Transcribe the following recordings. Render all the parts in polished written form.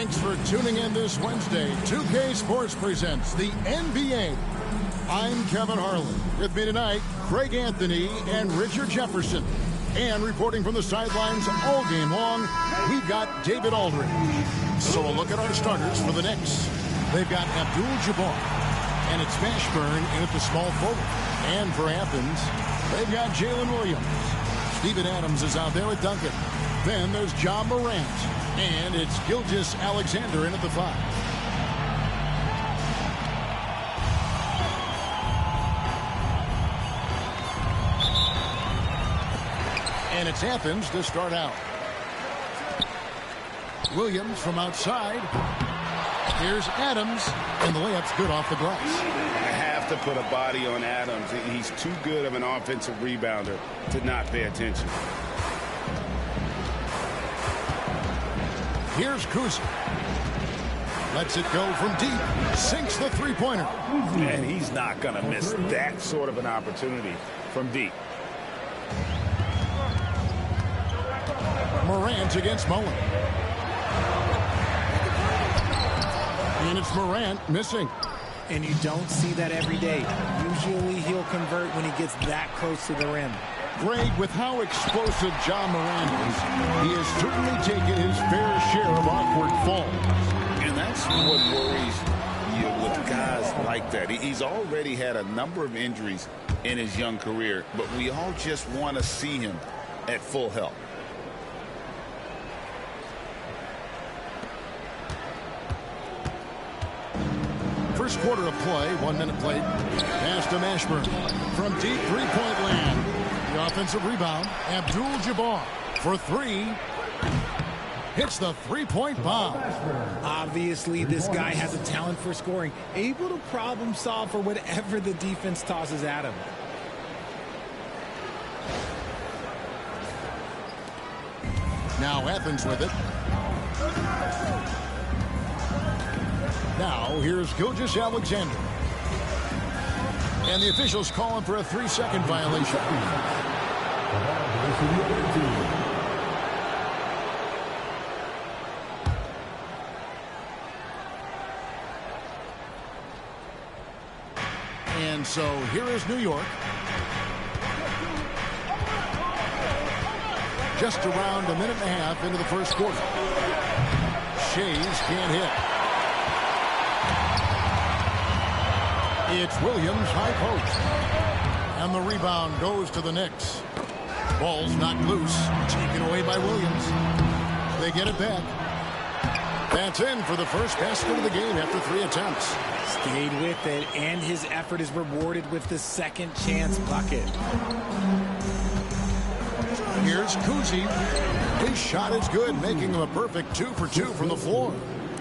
Thanks for tuning in this Wednesday. 2K Sports presents the NBA. I'm Kevin Harlan. With me tonight, Craig Anthony and Richard Jefferson. And reporting from the sidelines all game long, we've got David Aldridge. So a look at our starters for the Knicks. They've got Abdul-Jabbar, and it's Mashburn in at the small forward. And for Athens, they've got Jalen Williams. Steven Adams is out there with Duncan. Then there's John Morant, and it's Gilgeous-Alexander in at the 5. And it's Athens to start out. Williams from outside. Here's Adams, and the layup's good off the glass. I have to put a body on Adams. He's too good of an offensive rebounder to not pay attention. Here's Kuz. Lets it go from deep. Sinks the three-pointer. And he's not going to miss that sort of an opportunity from deep. Morant against Mullen. And it's Morant missing. And you don't see that every day. Usually he'll convert when he gets that close to the rim. Greg, with how explosive John Morant is, he has certainly taken his fair share of awkward falls. And that's what worries you with guys like that. He's already had a number of injuries in his young career, but we all just want to see him at full health. First quarter of play, 1 minute played. Pass to Mashburn from deep three-point land. The offensive rebound, Abdul-Jabbar for 3. Hits the three-point bomb. Obviously, this guy has a talent for scoring, able to problem solve for whatever the defense tosses at him. Now Athens with it. Now, here's Gilgeous-Alexander. And the officials calling for a 3-second violation. And so here is New York. Just around a minute and a half into the first quarter. Shays can't hit. It's Williams, high post. And the rebound goes to the Knicks. Ball's knocked loose, taken away by Williams. They get it back. That's in for the first basket of the game after 3 attempts. Stayed with it, and his effort is rewarded with the second chance bucket. Here's Kuzi. His shot is good, making him a perfect 2 for 2 from the floor.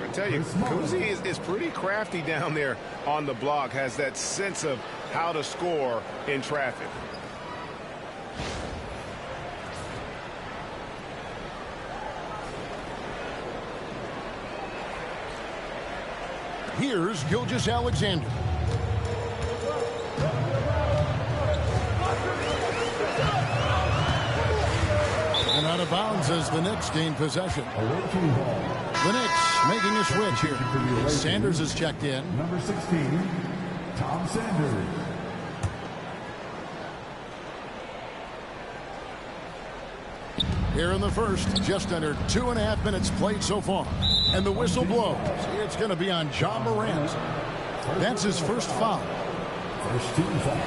I tell you, Kuzi is pretty crafty down there on the block, has that sense of how to score in traffic. Here's Gilgeous-Alexander. And out of bounds as the Knicks gain possession. The Knicks making a switch here. Sanders is checked in. Number 16, Tom Sanders. Here in the first, just under 2.5 minutes played so far. And the whistle blows. It's going to be on John Morant. That's his first foul. First team foul.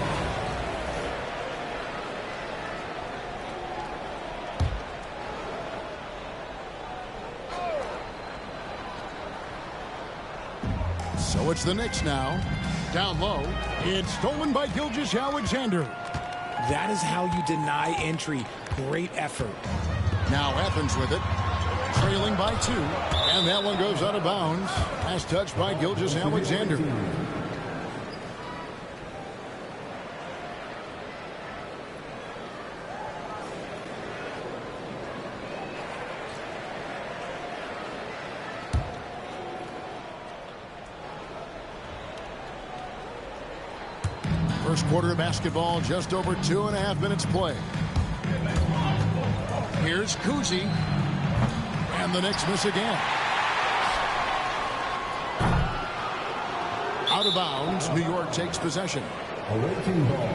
So it's the Knicks now. Down low. It's stolen by Gilgeous-Alexander. That is how you deny entry. Great effort. Now Athens with it. Trailing by 2. And that one goes out of bounds. Last touch by Gilgeous-Alexander. First quarter of basketball, just over 2.5 minutes play. Here's Kuzi. And the Knicks miss again. Out of bounds. New York takes possession. Away team ball.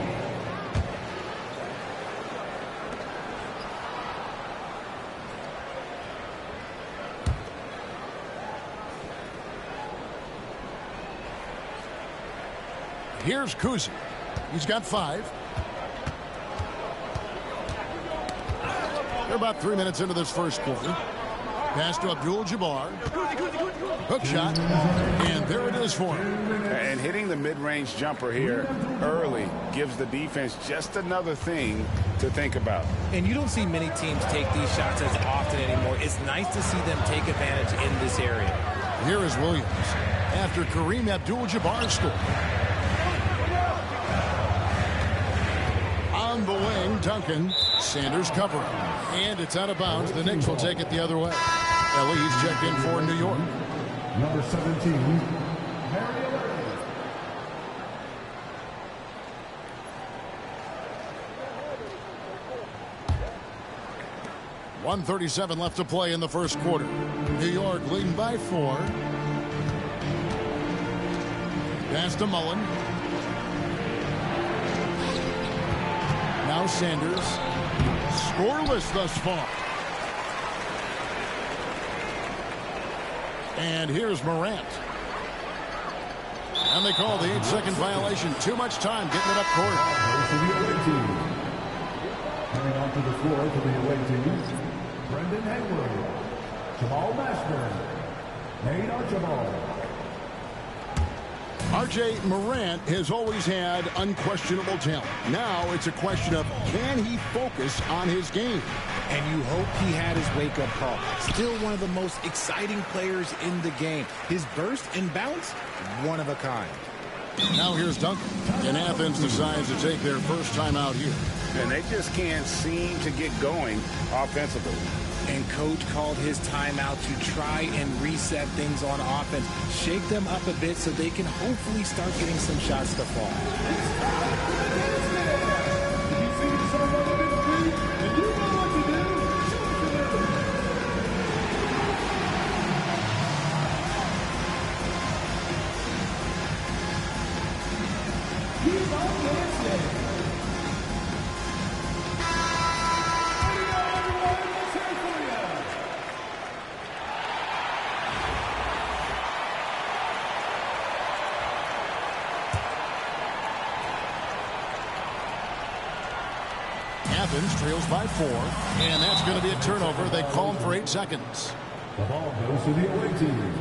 Here's Kuzi. He's got 5. They're about 3 minutes into this first quarter. Pass to Abdul-Jabbar. Hook shot. And there it is for him. And hitting the mid-range jumper here early gives the defense just another thing to think about. And you don't see many teams take these shots as often anymore. It's nice to see them take advantage in this area. Here is Williams after Kareem Abdul-Jabbar scored. On the wing, Duncan. Sanders covering. And it's out of bounds. The Knicks will take it the other way. Ellie's checked in for New York. Number 17, 1:37 left to play in the first quarter. New York leading by 4. Pass to Mullen. Now Sanders. Scoreless thus far. And here's Morant. And they call the 8-second violation. Too much time getting it up court. to the away team. Coming onto the floor for the away team, Brendan Hayward, Jamal Mashburn, Nate Archibald. R.J. Morant has always had unquestionable talent. Now it's a question of, can he focus on his game? And you hope he had his wake-up call. Still one of the most exciting players in the game. His burst and bounce, one of a kind. Now here's Duncan. And Athens decides to take their first time out here. And they just can't seem to get going offensively. And coach called his timeout to try and reset things on offense. Shake them up a bit so they can hopefully start getting some shots to fall. Athens trails by 4, and that's going to be a turnover. They call him for 8 seconds. The ball goes to the away team.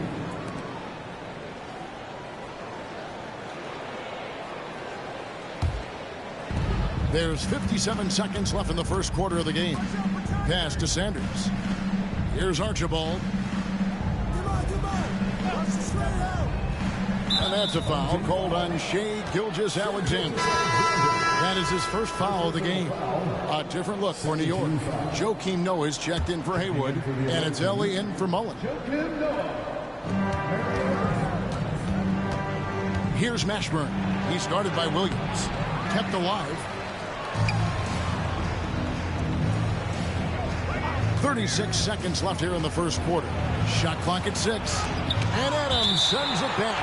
There's 57 seconds left in the first quarter of the game. Pass to Sanders. Here's Archibald. And that's a foul called on Shai Gilgeous-Alexander. That is his first foul of the game. A different look for New York. Joakim Noah's checked in for Haywood, and it's Ellie in for Mullen. Here's Mashburn. He started by Williams. Kept alive. 36 seconds left here in the first quarter. Shot clock at 6. And Adams sends it back.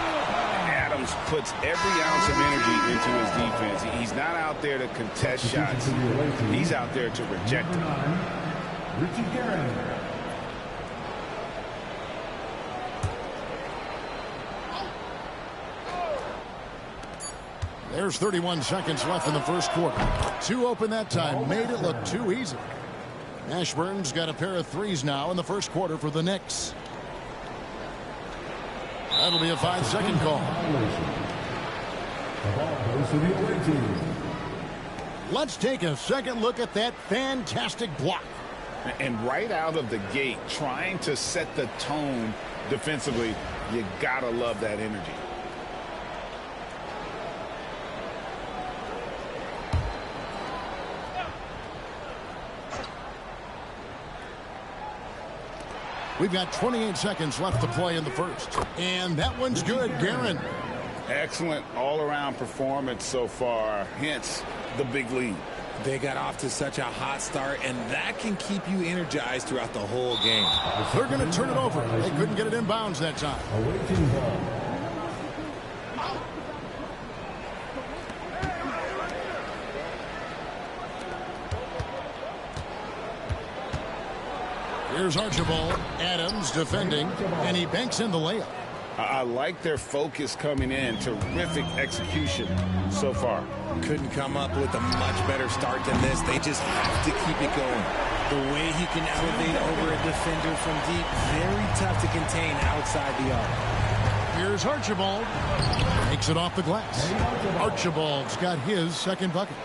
Adams puts every ounce of energy into his defense. He's not out there to contest shots. He's out there to reject them. Richie Guerin. There's 31 seconds left in the first quarter. 2 open that time. Made it look too easy. Ashburn's got a pair of threes now in the first quarter for the Knicks. That'll be a 5-second call. The ball goes to the away team. Let's take a second look at that fantastic block. And right out of the gate, trying to set the tone defensively, you gotta love that energy. We've got 28 seconds left to play in the first. And that one's good, Guerin. Excellent all-around performance so far, hence the big lead. They got off to such a hot start, and that can keep you energized throughout the whole game. They're going to turn it over. They couldn't get it in bounds that time. Away team ball. Here's Archibald. Adams defending, and he banks in the layup. I like their focus coming in. Terrific execution so far. Couldn't come up with a much better start than this. They just have to keep it going. The way he can elevate over a defender from deep, very tough to contain outside the arc. Here's Archibald. Takes it off the glass. Archibald's got his second bucket.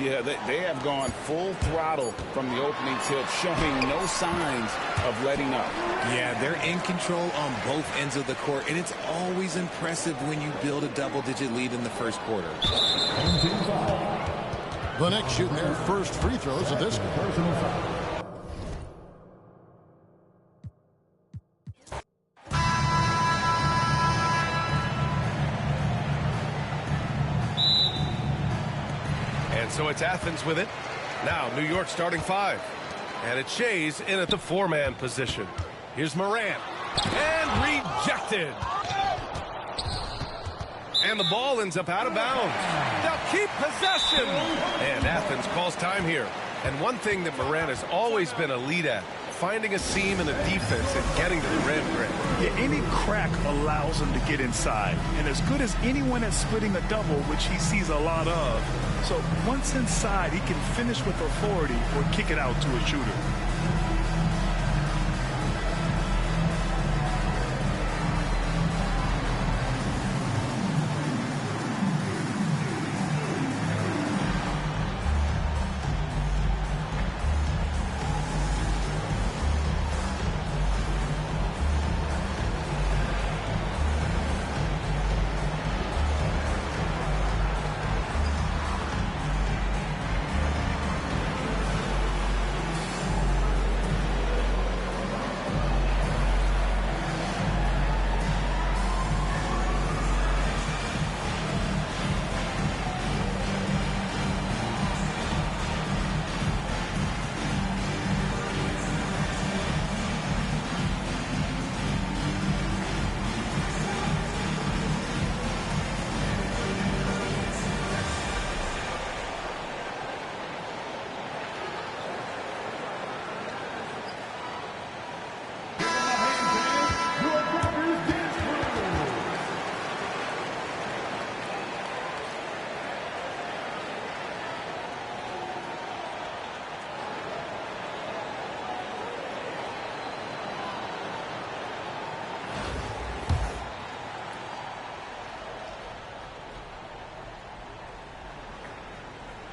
Yeah, they have gone full throttle from the opening tip, showing no signs of letting up. Yeah, they're in control on both ends of the court, and it's always impressive when you build a double-digit lead in the first quarter. The Knicks shooting their first free throws of this one. So it's Athens with it. Now New York starting 5. And it's Shays in at the 4-man position. Here's Morant. And rejected. And the ball ends up out of bounds. They'll keep possession. And Athens calls time here. And one thing that Morant has always been a lead at, finding a seam in the defense and getting to the rim. Yeah, any crack allows him to get inside. And as good as anyone at splitting a double, which he sees a lot of. So once inside, he can finish with authority or kick it out to a shooter.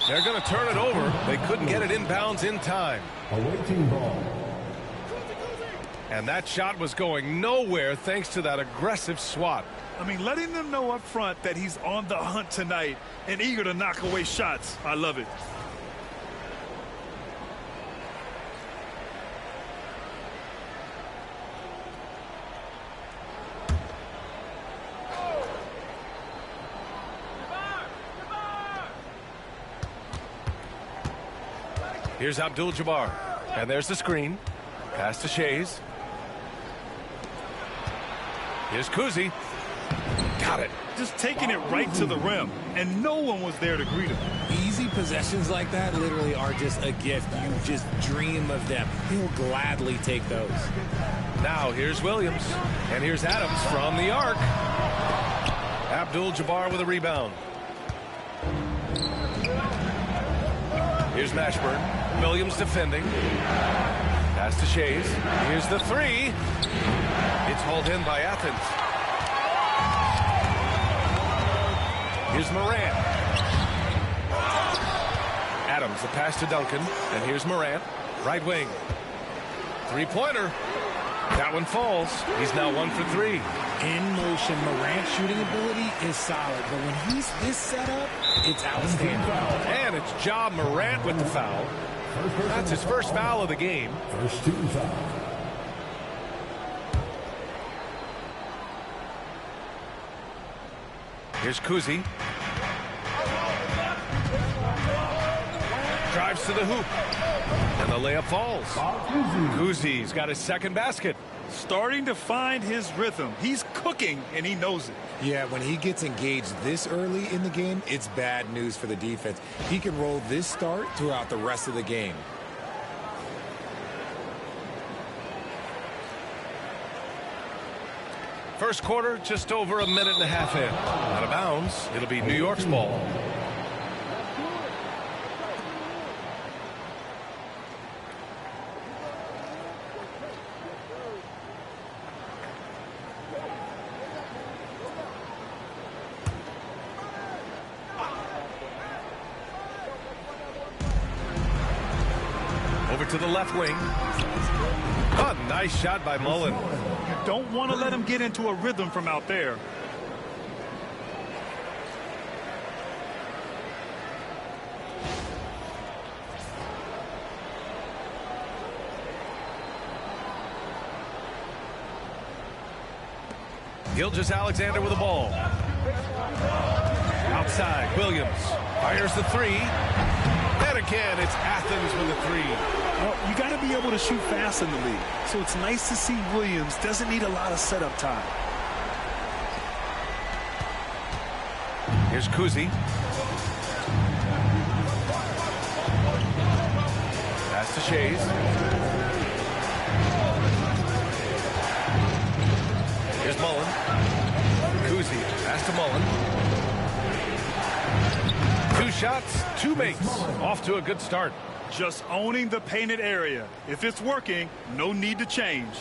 They're going to turn it over. They couldn't get it inbounds in time. Awaiting ball. And that shot was going nowhere thanks to that aggressive swat. I mean, letting them know up front that he's on the hunt tonight and eager to knock away shots. I love it. Here's Abdul-Jabbar. And there's the screen. Pass to Shays. Here's Kuzi. Got it. Just taking it right to the rim, and no one was there to greet him. Easy possessions like that literally are just a gift. You just dream of them. He'll gladly take those. Now here's Williams. And here's Adams from the arc. Abdul-Jabbar with a rebound. Here's Mashburn. Williams defending. Pass to Shays. Here's the three. It's hauled in by Athens. Here's Morant. Adams, the pass to Duncan. And here's Morant. Right wing. Three-pointer. That one falls. He's now 1 for 3. In motion, Morant's shooting ability is solid, but when he's this set up, it's outstanding. And it's Ja Morant with the foul. That's his first foul of the game. First team foul. Here's Kuzi. Drives to the hoop. And the layup falls. Kuzi's got his second basket. Starting to find his rhythm. He's cooking, and he knows it. Yeah, when he gets engaged this early in the game, it's bad news for the defense. He can roll this start throughout the rest of the game. First quarter, just over a minute and a half in. Out of bounds, it'll be New York's ball. Over to the left wing. Oh, nice shot by Mullen. You don't want to let him get into a rhythm from out there. Gilgeous-Alexander with the ball. Outside, Williams fires the three. And again, it's Athens with a three. Well, you got to be able to shoot fast in the league. So it's nice to see Williams doesn't need a lot of setup time. Here's Kuzi. Pass to Shays. Here's Mullen. Kuzi, pass to Mullen. 2 shots, 2 makes. Off to a good start. Just owning the painted area. If it's working, no need to change.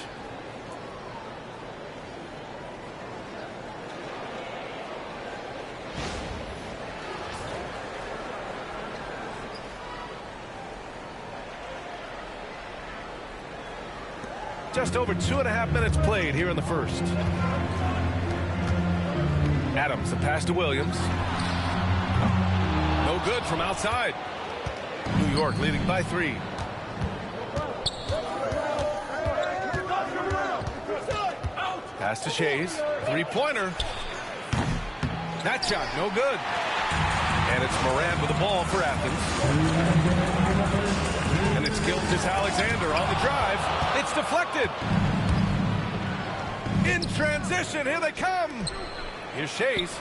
Just over 2.5 minutes played here in the first. Adams, the pass to Williams. No good from outside. New York leading by 3. Pass to Shays. 3-pointer. That shot, no good. And it's Morant with the ball for Athens. And it's Gilgeous-Alexander on the drive. It's deflected. In transition, here they come. Here's Shays.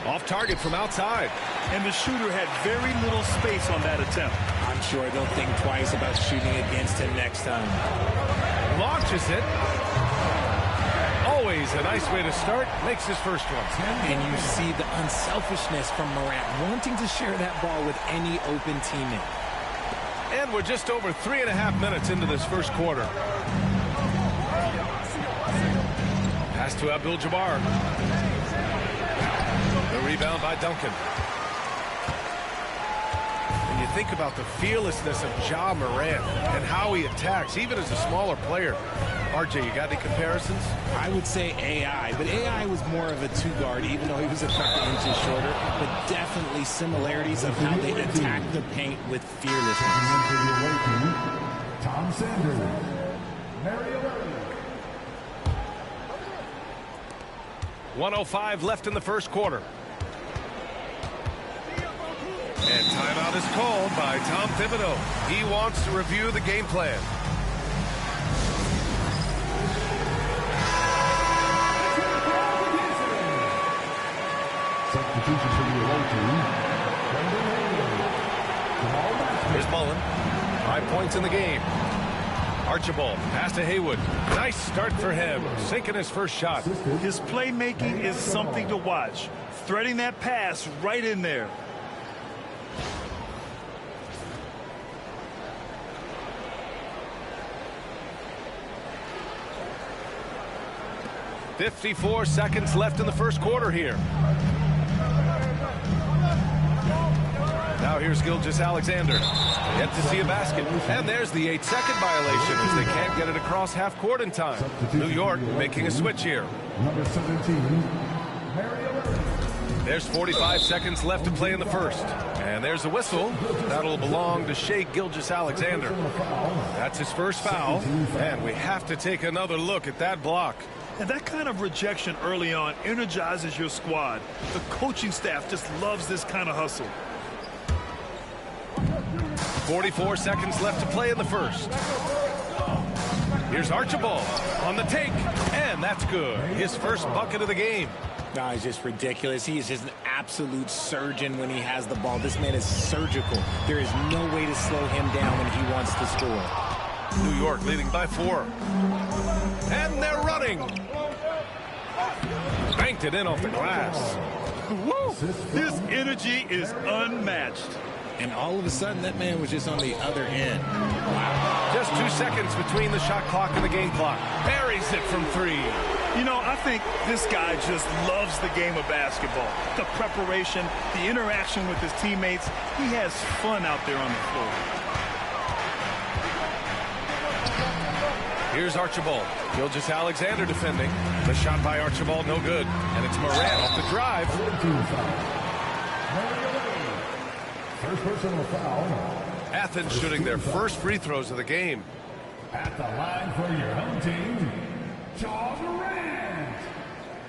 Off target from outside. And the shooter had very little space on that attempt. I'm sure they'll think twice about shooting against him next time. Launches it. Always a nice way to start. Makes his first one. And you see the unselfishness from Morant, wanting to share that ball with any open teammate. And we're just over 3.5 minutes into this first quarter. Pass to Abdul-Jabbar. The rebound by Duncan. When you think about the fearlessness of Ja Morant and how he attacks, even as a smaller player. RJ, you got any comparisons? I would say AI, but AI was more of a 2-guard, even though he was a couple inches shorter. But definitely similarities of how they attack the paint with fearlessness. Tom Sanders. Mario. 1:05 left in the first quarter. And timeout is called by Tom Thibodeau. He wants to review the game plan. Here's Mullen. 5 points in the game. Archibald, pass to Haywood. Nice start for him, sinking his first shot. His playmaking is something to watch. Threading that pass right in there. .54 seconds left in the first quarter here. Now here's Gilgeous-Alexander. Yet to see a basket. And there's the 8-second violation as they can't get it across half court in time. New York making a switch here. Number 17, There's 45 seconds left to play in the first. And there's a whistle. That'll belong to Shai Gilgeous-Alexander. That's his first foul. And we have to take another look at that block. And that kind of rejection early on energizes your squad. The coaching staff just loves this kind of hustle. 44 seconds left to play in the first. Here's Archibald on the take, and that's good. His first bucket of the game. No, it's just ridiculous. He is just an absolute surgeon when he has the ball. This man is surgical. There is no way to slow him down when he wants to score. New York leading by 4. And they're running. Banked it in off the glass. Woo! His energy is unmatched. And all of a sudden, that man was just on the other end. Wow. Just 2 seconds between the shot clock and the game clock. Buries it from 3. You know, I think this guy just loves the game of basketball. The preparation, the interaction with his teammates. He has fun out there on the floor. Here's Archibald. Gilgeous-Alexander defending. The shot by Archibald, no good. And it's Moran off the drive. First personal foul. Athens shooting their first free throws of the game. At the line for your home team, Jumpman23.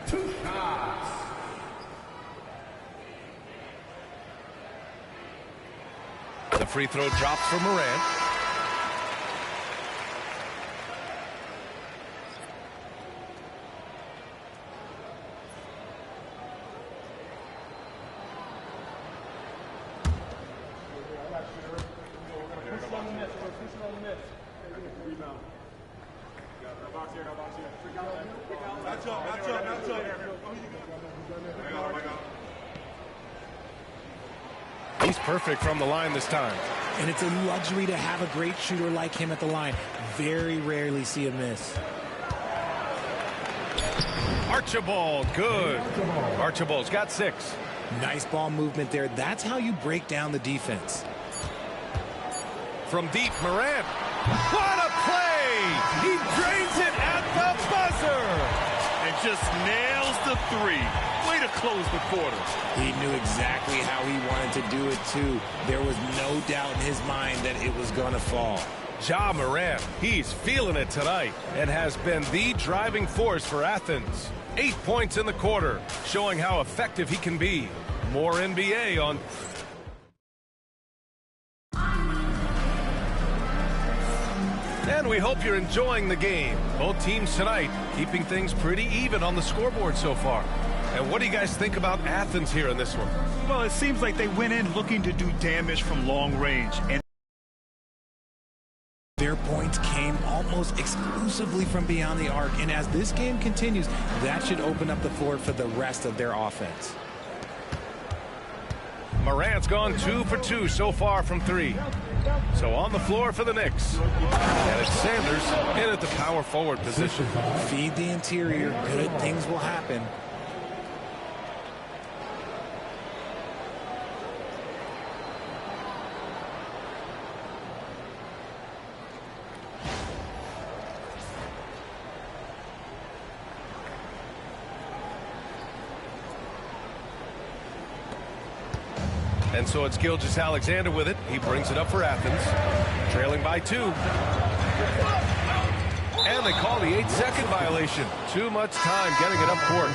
2 shots. The free throw drops for Moran. He's perfect from the line this time. And it's a luxury to have a great shooter like him at the line. Very rarely see a miss. Archibald, good. Archibald's got 6. Nice ball movement there. That's how you break down the defense. From deep, Moran. What a play! He drains it at the buzzer! And just nails the 3. Way to close the quarter. He knew exactly how he wanted to do it, too. There was no doubt in his mind that it was going to fall. Ja Morant, he's feeling it tonight and has been the driving force for Athens. 8 points in the quarter, showing how effective he can be. More NBA on... And we hope you're enjoying the game. Both teams tonight keeping things pretty even on the scoreboard so far. And what do you guys think about Athens here in this one? Well, it seems like they went in looking to do damage from long range. And their points came almost exclusively from beyond the arc. And as this game continues, that should open up the floor for the rest of their offense. Morant's gone 2 for 2 so far from 3. So on the floor for the Knicks. And it's Sanders in at the power forward position. Feed the interior. Good things will happen. And so it's Gilgeous-Alexander with it. He brings it up for Athens. Trailing by 2. And they call the 8-second violation. Too much time getting it up court.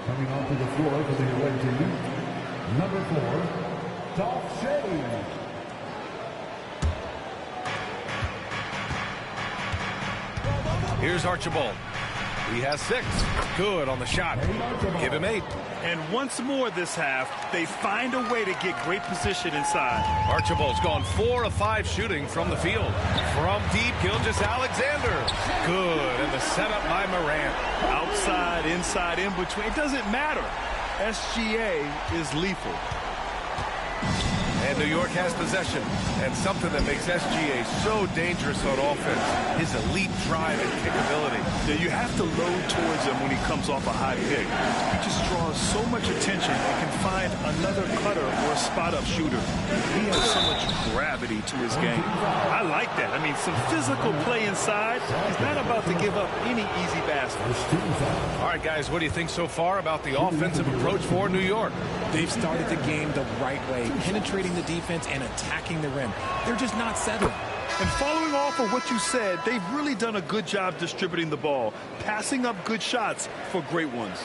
Coming onto the floor for the away team, number 4, Dolph Shea. Here's Archibald. He has 6. Good on the shot. Give him 8. And once more this half, they find a way to get great position inside. Archibald's gone 4 of 5 shooting from the field. From deep, Gilgeous-Alexander. Good, and the setup by Morant. Outside, inside, in between, it doesn't matter. SGA is lethal. And New York has possession. And something that makes SGA so dangerous on offense, his elite drive and kick ability. Yeah, you have to load towards him when he comes off a high pick. He just draws so much attention and can find another cutter or a spot-up shooter. He has so much gravity to his game. I like that. I mean, some physical play inside. He's not about to give up any easy basket. All right, guys, what do you think so far about the offensive approach for New York? They've started the game the right way, penetrating the defense and attacking the rim. They're just not settling. And following off of what you said, they've really done a good job distributing the ball, passing up good shots for great ones.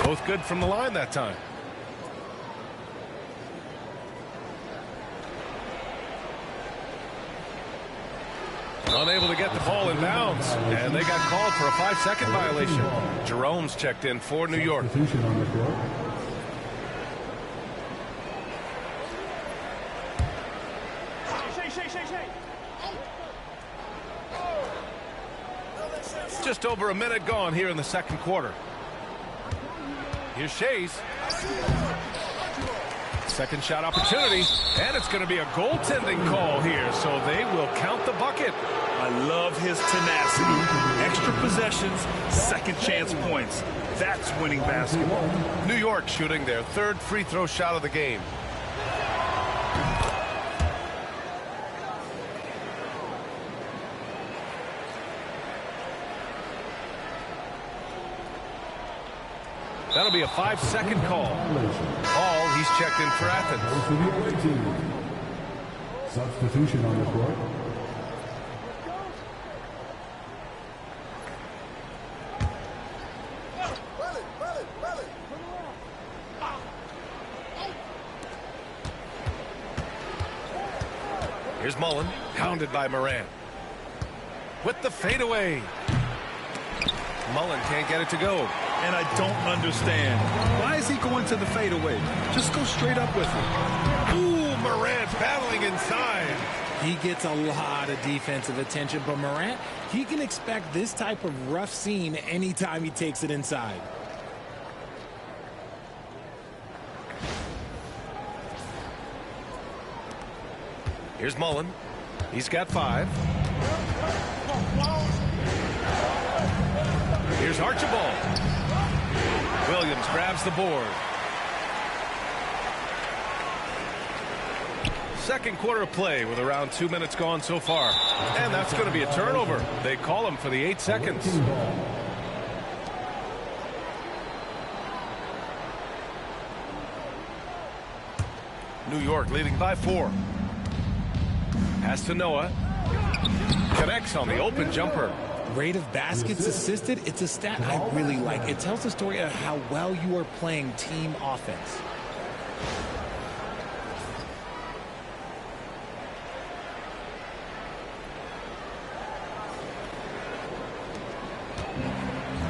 Both good from the line that time. Unable to get the ball in bounds, and they got called for a 5-second violation. Jerome's checked in for New York. Just over a minute gone here in the second quarter. Here's Shays. Second shot opportunity, and it's going to be a goaltending call here, so they will count the bucket. I love his tenacity. Extra possessions, second chance points. That's winning basketball. New York shooting their third free throw shot of the game. That'll be a 5-second call. Hall, he's checked in for Athens. Substitution on the court. Here's Mullen, pounded by Morant. With the fadeaway. Mullen can't get it to go. And I don't understand. Why is he going to the fadeaway? Just go straight up with it. Ooh, Morant battling inside. He gets a lot of defensive attention, but Morant, he can expect this type of rough scene anytime he takes it inside. Here's Mullen. He's got 5. Here's Archibald. Williams grabs the board. Second quarter of play with around 2 minutes gone so far. And that's going to be a turnover. They call him for the 8 seconds. New York leading by 4. Pass to Noah. Connects on the open jumper. Rate of baskets assisted, it's a stat I really like. It tells the story of how well you are playing team offense.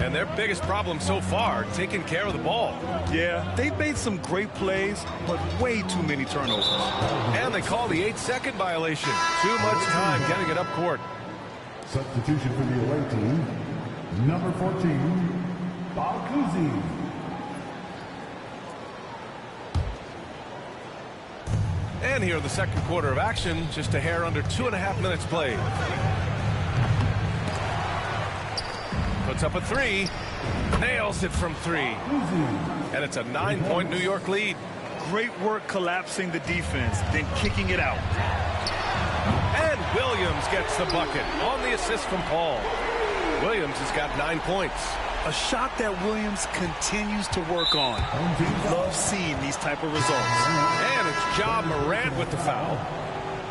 And their biggest problem so far, taking care of the ball. Yeah, they've made some great plays, but way too many turnovers. And they call the 8-second violation. Too much time getting it up court. Substitution for the away team. Number 14, Balkuzi. And here in the second quarter of action, just a hair under 2.5 minutes played. Puts up a 3. Nails it from 3. And it's a 9-point New York lead. Great work collapsing the defense, then kicking it out. And Williams gets the bucket on the assist from Paul. Williams has got 9 points. A shot that Williams continues to work on. Love seeing these type of results. And it's Ja Morant with the foul.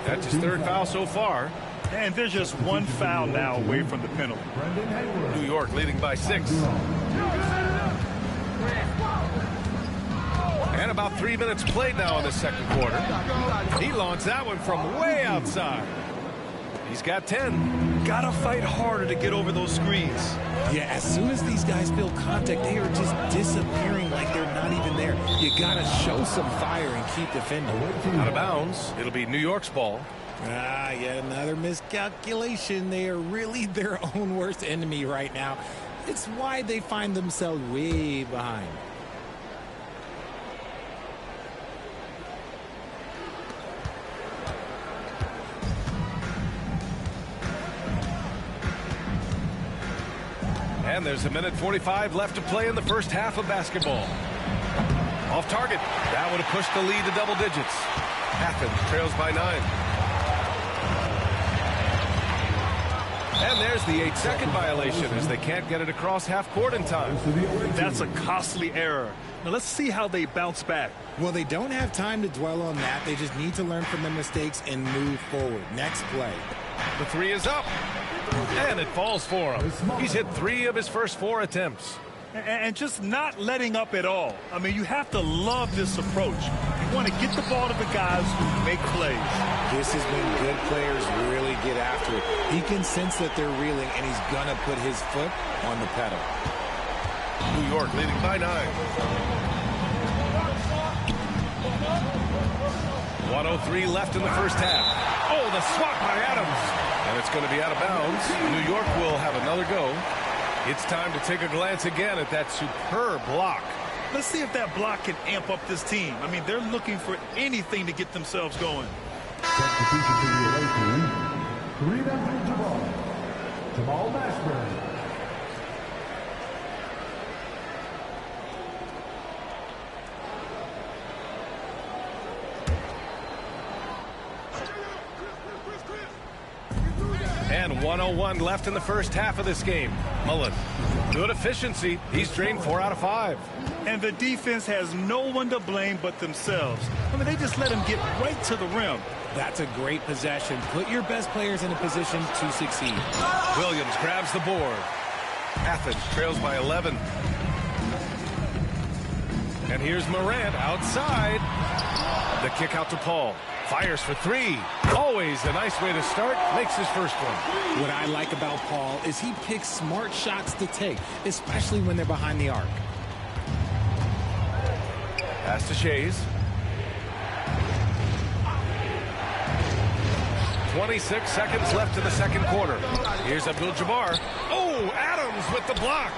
That's his 3rd foul so far. And there's just 1 foul now away from the penalty. New York leading by 6. And about 3 minutes played now in the second quarter. He launched that one from way outside. He's got 10. Gotta fight harder to get over those screens. Yeah, as soon as these guys feel contact, they are just disappearing like they're not even there. You gotta show some fire and keep defending. Out of bounds. It'll be New York's ball. Yet another miscalculation. They are really their own worst enemy right now. It's why they find themselves way behind. And there's 1:45 left to play in the first half of basketball. Off target. That would have pushed the lead to double digits. Athens trails by 9. And there's the 8-second violation as they can't get it across half court in time. That's a costly error. Now let's see how they bounce back. Well, they don't have time to dwell on that. They just need to learn from their mistakes and move forward. Next play. The 3 is up. And it falls for him. He's hit 3 of his first 4 attempts. And just not letting up at all. I mean, you have to love this approach. want to get the ball to the guys who make plays. This is when good players really get after it. He can sense that they're reeling, and he's going to put his foot on the pedal. New York leading by 9. 1:03 left in the first half. Oh, the swat by Adams. And it's going to be out of bounds. New York will have another go. It's time to take a glance again at that superb block. Let's see if that block can amp up this team. I mean, they're looking for anything to get themselves going. Substitution to the away team. 3-9 Jamal Mashburn. And 1:01 left in the first half of this game. Mullen, good efficiency. He's drained 4 out of 5. And the defense has no one to blame but themselves. I mean, they just let him get right to the rim. That's a great possession. Put your best players in a position to succeed. Williams grabs the board. Athens trails by 11. And here's Morant outside. The kick out to Paul. Fires for 3. Always a nice way to start. Makes his first one. What I like about Paul is he picks smart shots to take, especially when they're behind the arc. Pass to Shays. 26 seconds left in the second quarter. Here's Abdul-Jabbar. Oh, Adams with the block.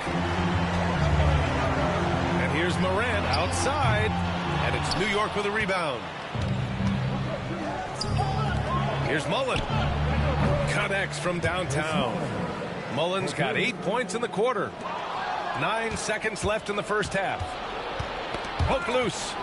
And here's Morant outside. And it's New York with a rebound. Here's Mullen. Connects from downtown. Mullen's got 8 points in the quarter. 9 seconds left in the first half. Poke loose.